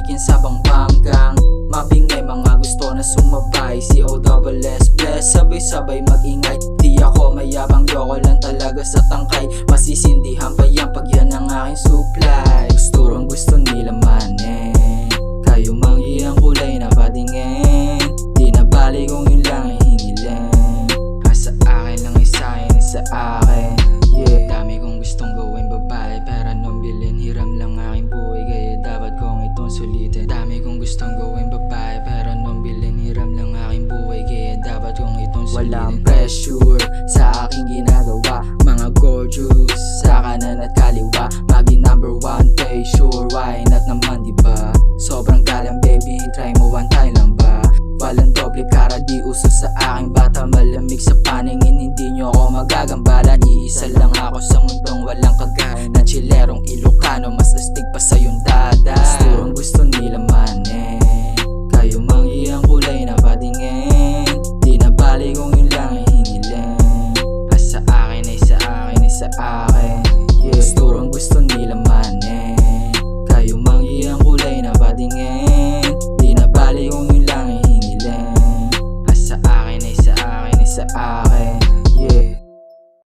Bikin sa Bangbangang mabingay, mga gusto na sumabay. COSS bless, sabay-sabay mag-ingay. Di ako mayabang, yoko lang talaga sa tangkay. Masisindihan pa yan pag yan ang aking supply. Gusturong gusto nila manin, kayo manghi ang kulay na patingin. Di na bali kung yun lang ay hinilin. Sa akin lang ay sa'kin, sa akin. Yeah, dami kong gustong gawin babae, pero nung bilin hiram lang aking buhay, kaya dapat kong itong sulitin. Dami kong gustong gawin babae, pero nung bilin hiram lang aking buhay, kaya dapat kong itong sulitin. Walang pressure sa aking ginagawa, mga gorgeous sa kanan at kaliwa. Maging number one, pay sure, why not naman diba? Sobrang galang baby, try mo one time lang ba? Walang doble cara, di uso sa aking bata. Malamig sa paningin, hindi nyo ako magagambalan. Iisa lang ako sa mundong walang kagaya na chilerong Ilocano, mas astig pa sa yung dada. Gusturong gusto nila manin, kayo manghi ang kulay na patingin. Di na bali kung yun lang ay hinilin. Sa akin ay sa akin ay sa akin. Yeah. Gusturong gusto nila manin, kayo manghi ang kulay na patingin. Di na bali kung yun lang ay hinilin. Sa akin ay sa akin ay sa akin.